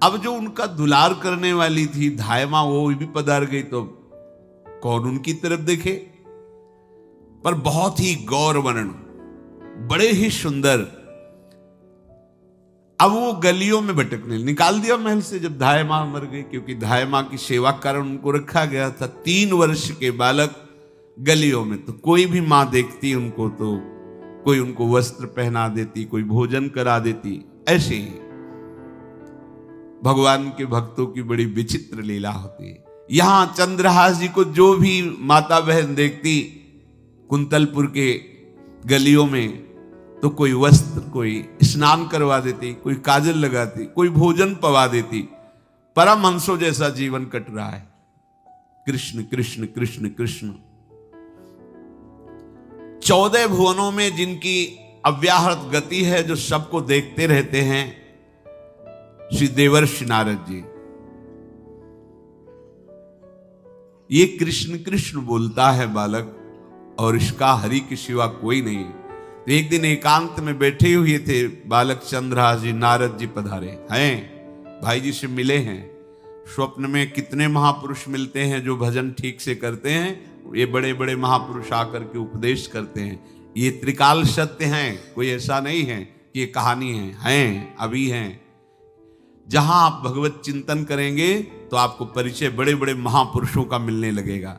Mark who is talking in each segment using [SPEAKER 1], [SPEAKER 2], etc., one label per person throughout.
[SPEAKER 1] अब जो उनका दुलार करने वाली थी धायमा, वो भी पधार गई, तो कौन उनकी तरफ देखे। पर बहुत ही गौर वर्ण, बड़े ही सुंदर। अब वो गलियों में भटकने, निकाल दिया महल से जब धाय मां मर गई, क्योंकि धाय मां की सेवा कारण उनको रखा गया था। 3 वर्ष के बालक गलियों में, तो कोई भी मां देखती उनको तो कोई उनको वस्त्र पहना देती, कोई भोजन करा देती। ऐसे ही भगवान के भक्तों की बड़ी विचित्र लीला होती है। यहां चंद्रहास जी को जो भी माता बहन देखती कुंतलपुर के गलियों में, तो कोई वस्त्र, कोई स्नान करवा देती, कोई काजल लगाती, कोई भोजन पवा देती। परमहंसों जैसा जीवन कट रहा है। कृष्ण कृष्ण कृष्ण कृष्ण। 14 भुवनों में जिनकी अव्याहत गति है, जो सबको देखते रहते हैं, श्री देवर्षि नारद जी। ये कृष्ण कृष्ण बोलता है बालक, और इसका हरि के सिवा कोई नहीं। तो एक दिन एकांत में बैठे हुए थे बालक चंद्रहास जी, नारद जी पधारे हैं, भाई जी से मिले हैं। स्वप्न में कितने महापुरुष मिलते हैं जो भजन ठीक से करते हैं। ये बड़े बड़े महापुरुष आकर के उपदेश करते हैं। ये त्रिकाल सत्य हैं, कोई ऐसा नहीं है कि ये कहानी हैं, अभी हैं। जहां आप भगवत चिंतन करेंगे तो आपको परिचय बड़े बड़े महापुरुषों का मिलने लगेगा।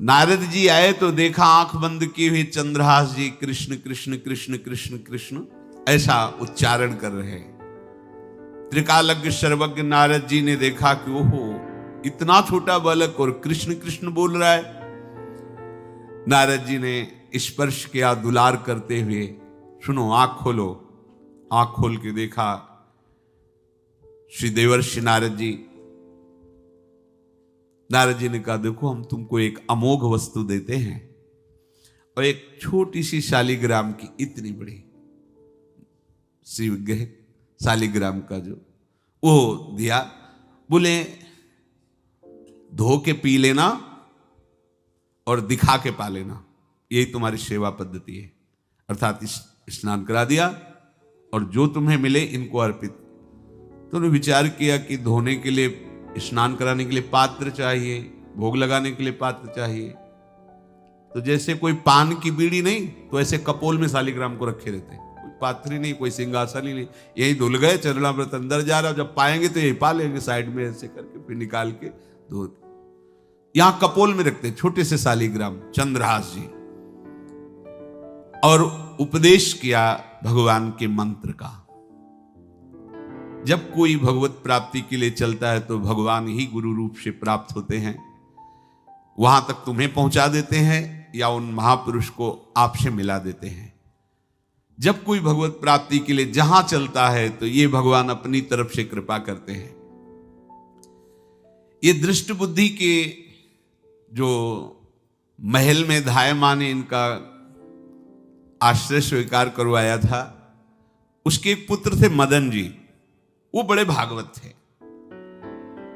[SPEAKER 1] नारद जी आए तो देखा आंख बंद की हुई चंद्रहास जी कृष्ण कृष्ण कृष्ण कृष्ण कृष्ण ऐसा उच्चारण कर रहे हैं। त्रिकालज्ञ सर्वज्ञ नारद जी ने देखा कि ओहो, इतना छोटा बालक और कृष्ण कृष्ण बोल रहा है। नारद जी ने स्पर्श किया दुलार करते हुए, सुनो आंख खोलो। आंख खोल के देखा श्री देवर्षि नारद जी। नारद जी ने कहा, देखो हम तुमको एक अमोघ वस्तु देते हैं, और एक छोटी सी शालिग्राम की, इतनी बड़ी शिवग्रह शालिग्राम का जो वो दिया। बोले धो के पी लेना और दिखा के पा लेना, यही तुम्हारी सेवा पद्धति है। अर्थात स्नान करा दिया और जो तुम्हें मिले इनको अर्पित। तो उन्होंने विचार किया कि धोने के लिए, स्नान कराने के लिए पात्र चाहिए, भोग लगाने के लिए पात्र चाहिए। तो जैसे कोई पान की बीड़ी नहीं, तो ऐसे कपोल में शालिग्राम को रखे रहते हैं। कोई पात्री नहीं, कोई सिंहासन ही नहीं, यही धुल गए। चरणामृत अंदर जा रहा, जब पाएंगे तो यही पा लेंगे, साइड में ऐसे करके फिर निकाल के धो। यहां कपोल में रखते छोटे से शालिग्राम चंद्रहास जी। और उपदेश किया भगवान के मंत्र का। जब कोई भगवत प्राप्ति के लिए चलता है तो भगवान ही गुरु रूप से प्राप्त होते हैं, वहां तक तुम्हें पहुंचा देते हैं या उन महापुरुष को आपसे मिला देते हैं। जब कोई भगवत प्राप्ति के लिए जहां चलता है तो ये भगवान अपनी तरफ से कृपा करते हैं। ये दृष्ट बुद्धि के जो महल में धाय मां ने इनका आश्रय स्वीकार करवाया था, उसके एक पुत्र थे मदन जी, वो बड़े भागवत थे।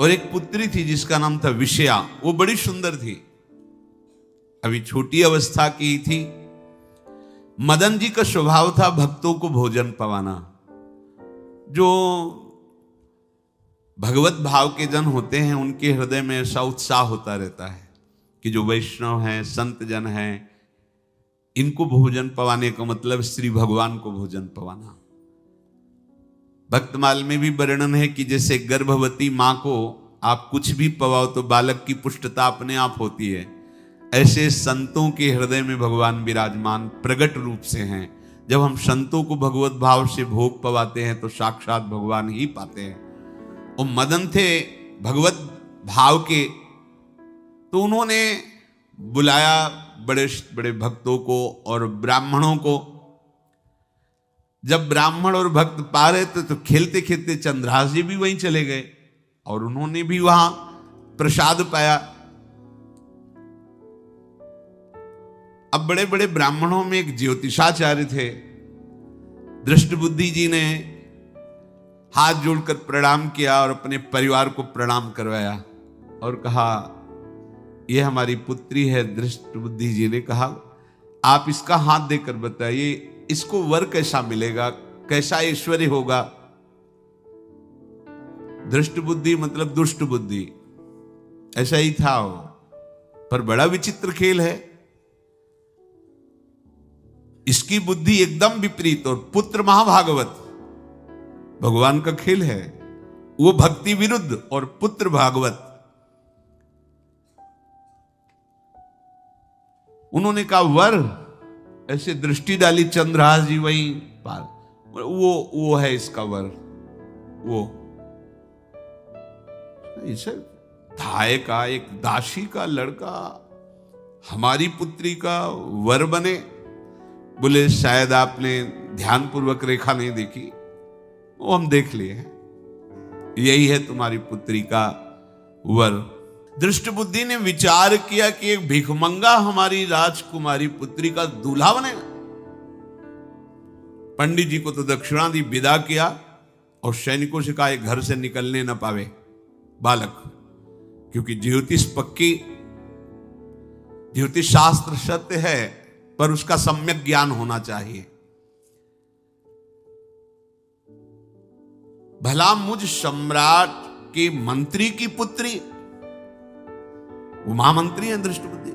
[SPEAKER 1] और एक पुत्री थी जिसका नाम था विषया, वो बड़ी सुंदर थी, अभी छोटी अवस्था की थी। मदन जी का स्वभाव था भक्तों को भोजन पवाना। जो भगवत भाव के जन होते हैं उनके हृदय में ऐसा उत्साह होता रहता है कि जो वैष्णव हैं, संत जन हैं, इनको भोजन पवाने का मतलब श्री भगवान को भोजन पवाना। भक्तमाल में भी वर्णन है कि जैसे गर्भवती मां को आप कुछ भी पवाओ तो बालक की पुष्टता अपने आप होती है, ऐसे संतों के हृदय में भगवान विराजमान प्रगट रूप से हैं। जब हम संतों को भगवत भाव से भोग पवाते हैं तो साक्षात भगवान ही पाते हैं। वो मदन थे भगवत भाव के, तो उन्होंने बुलाया बड़े बड़े भक्तों को और ब्राह्मणों को। जब ब्राह्मण और भक्त पा रहे थे तो खेलते खेलते चंद्रहास जी भी वहीं चले गए और उन्होंने भी वहां प्रसाद पाया। अब बड़े बड़े ब्राह्मणों में एक ज्योतिषाचार्य थे। दृष्ट बुद्धि जी ने हाथ जोड़कर प्रणाम किया और अपने परिवार को प्रणाम करवाया और कहा, यह हमारी पुत्री है। दृष्ट बुद्धि जी ने कहा, आप इसका हाथ देकर बताइए इसको वर कैसा मिलेगा, कैसा ऐश्वर्य होगा। दृष्ट बुद्धि मतलब दुष्ट बुद्धि, ऐसा ही था वो। पर बड़ा विचित्र खेल है, इसकी बुद्धि एकदम विपरीत और पुत्र महाभागवत, भगवान का खेल है। वो भक्ति विरुद्ध और पुत्र भागवत। उन्होंने कहा वर, ऐसे दृष्टि डाली चंद्रहास जी वहीं पार, वो है इसका वर। वो इसे धाय का एक दासी का लड़का हमारी पुत्री का वर बने। बोले शायद आपने ध्यानपूर्वक रेखा नहीं देखी, वो हम देख लिए हैं, यही है तुम्हारी पुत्री का वर। दृष्ट बुद्धि ने विचार किया कि एक भिखमंगा हमारी राजकुमारी पुत्री का दूल्हा बनेगा। पंडित जी को तो दक्षिणा दी, विदा किया और सैनिकों से कहा घर से निकलने न पावे बालक, क्योंकि ज्योतिष पक्की, ज्योतिष शास्त्र सत्य है, पर उसका सम्यक ज्ञान होना चाहिए। भला मुझ सम्राट के मंत्री की पुत्री, वो महामंत्री हैं दृष्ट बुद्धि,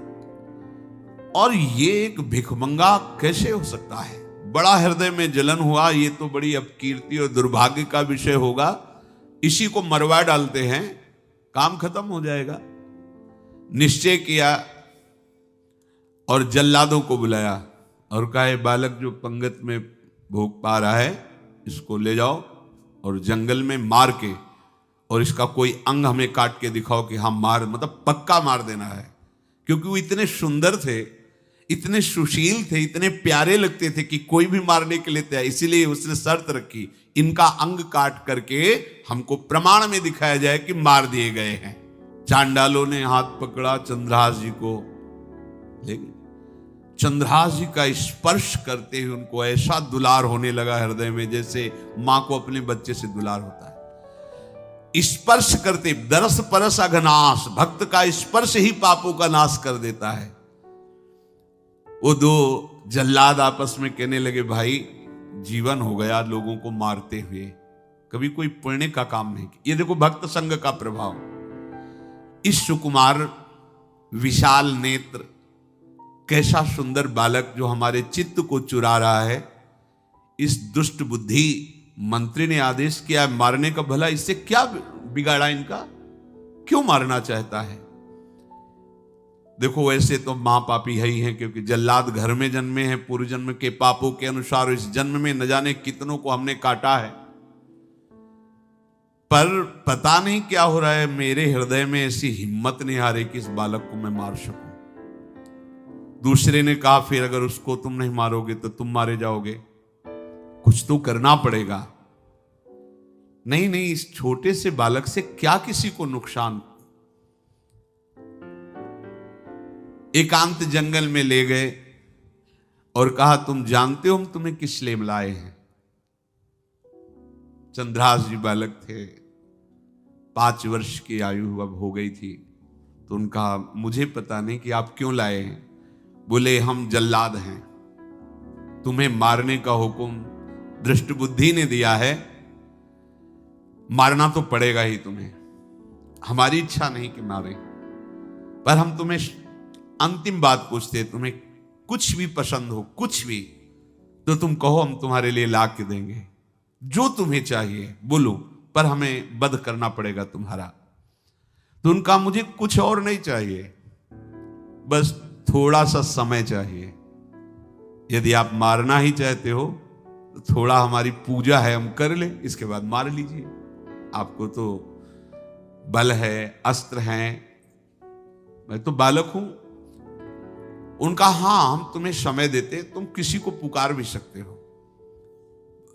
[SPEAKER 1] और ये एक भिखमंगा कैसे हो सकता है? बड़ा हृदय में जलन हुआ, ये तो बड़ी अपकीर्ति और दुर्भाग्य का विषय होगा, इसी को मरवा डालते हैं, काम खत्म हो जाएगा। निश्चय किया और जल्लादों को बुलाया और कहा ये बालक जो पंगत में भोग पा रहा है, इसको ले जाओ और जंगल में मार के, और इसका कोई अंग हमें काट के दिखाओ कि हम मार, मतलब पक्का मार देना है। क्योंकि वो इतने सुंदर थे, इतने सुशील थे, इतने प्यारे लगते थे कि कोई भी मारने के लिए तैयार। इसीलिए उसने शर्त रखी, इनका अंग काट करके हमको प्रमाण में दिखाया जाए कि मार दिए गए हैं। चांडालों ने हाथ पकड़ा चंद्रहास जी को, लेकिन चंद्रहास जी का स्पर्श करते ही उनको ऐसा दुलार होने लगा हृदय में, जैसे मां को अपने बच्चे से दुलार होता है। स्पर्श करते, दरस परस अघनाश, भक्त का स्पर्श ही पापों का नाश कर देता है। वो दो जल्लाद आपस में कहने लगे भाई जीवन हो गया लोगों को मारते हुए, कभी कोई पुण्य का काम नहीं किया। ये देखो भक्त संग का प्रभाव। इस सुकुमार विशाल नेत्र, कैसा सुंदर बालक जो हमारे चित्त को चुरा रहा है, इस दुष्ट बुद्धि मंत्री ने आदेश किया मारने का। भला इससे क्या बिगाड़ा इनका, क्यों मारना चाहता है? देखो वैसे तो मां पापी है ही है, क्योंकि जल्लाद घर में जन्मे हैं, पूर्व जन्म के पापों के अनुसार इस जन्म में न जाने कितनों को हमने काटा है। पर पता नहीं क्या हो रहा है, मेरे हृदय में ऐसी हिम्मत नहीं आ रही कि इस बालक को मैं मार सकूं। दूसरे ने कहा फिर अगर उसको तुम नहीं मारोगे तो तुम मारे जाओगे, कुछ तो करना पड़ेगा। नहीं नहीं, इस छोटे से बालक से क्या किसी को नुकसान। एकांत जंगल में ले गए और कहा तुम जानते हो हम तुम्हें किस लिए बुलाए हैं? चंद्रहास जी बालक थे, 5 वर्ष की आयु अब हो गई थी, तो उनका मुझे पता नहीं कि आप क्यों लाए हैं। बोले हम जल्लाद हैं, तुम्हें मारने का हुक्म दृष्ट बुद्धि ने दिया है, मारना तो पड़ेगा ही तुम्हें। हमारी इच्छा नहीं कि मारे, पर हम तुम्हें अंतिम बात पूछते, तुम्हें कुछ भी पसंद हो, कुछ भी, तो तुम कहो, हम तुम्हारे लिए ला के देंगे, जो तुम्हें चाहिए बोलो, पर हमें वध करना पड़ेगा तुम्हारा। तो उनका मुझे कुछ और नहीं चाहिए, बस थोड़ा सा समय चाहिए। यदि आप मारना ही चाहते हो तो थोड़ा हमारी पूजा है हम कर ले, इसके बाद मार लीजिए। आपको तो बल है, अस्त्र हैं, मैं तो बालक हूं। उनका हाँ हम तुम्हें समय देते, तुम किसी को पुकार भी सकते हो,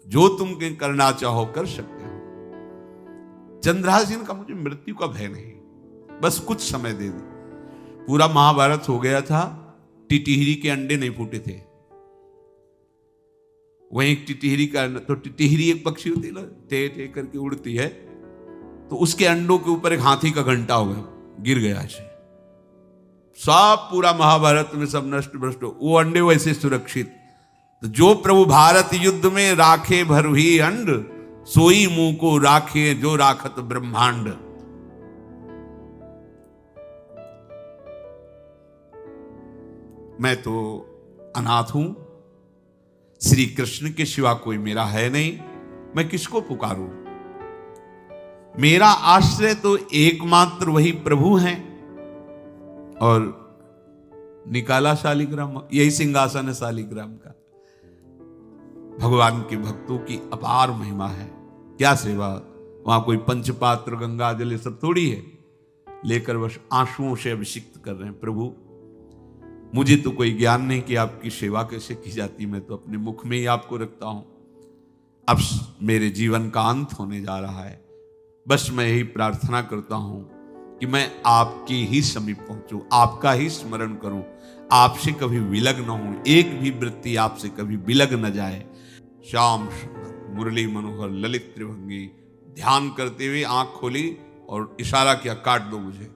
[SPEAKER 1] जो तुम करना चाहो कर सकते हो। चंद्रहास जी ने कहा मुझे मृत्यु का भय नहीं, बस कुछ समय दे दे। पूरा महाभारत हो गया था, टिटिहरी के अंडे नहीं फूटे थे। वहीं एक टिटिहरी का, तो टिटिहरी एक पक्षी होती है ना, टे टे करके उड़ती है, तो उसके अंडों के ऊपर एक हाथी का घंटा हो गया, गिर गया ऐसे, सब पूरा महाभारत में सब नष्ट भ्रष्ट। वो अंडे वैसे सुरक्षित। तो जो प्रभु भारत युद्ध में राखे भरही अंड, सोई मुंह को राखे जो राखत ब्रह्मांड। मैं तो अनाथ हूं, श्री कृष्ण के सिवा कोई मेरा है नहीं, मैं किसको पुकारूं? मेरा आश्रय तो एकमात्र वही प्रभु हैं। और निकाला शालिग्राम, यही सिंहासन है शालिग्राम का। भगवान के भक्तों की अपार महिमा है। क्या सेवा, वहां कोई पंचपात्र गंगा जल ये सब थोड़ी है, लेकर बस आंसुओं से अभिषिक्त कर रहे हैं। प्रभु मुझे तो कोई ज्ञान नहीं कि आपकी सेवा कैसे की जाती, मैं तो अपने मुख में ही आपको रखता हूं। अब मेरे जीवन का अंत होने जा रहा है, बस मैं यही प्रार्थना करता हूं कि मैं आपके ही समीप पहुंचूं, आपका ही स्मरण करूं, आपसे कभी विलग न हूं, एक भी वृत्ति आपसे कभी विलग न जाए। श्याम सुंदर मुरली मनोहर ललित त्रिभंगी ध्यान करते हुए आंख खोली और इशारा किया, काट दो मुझे।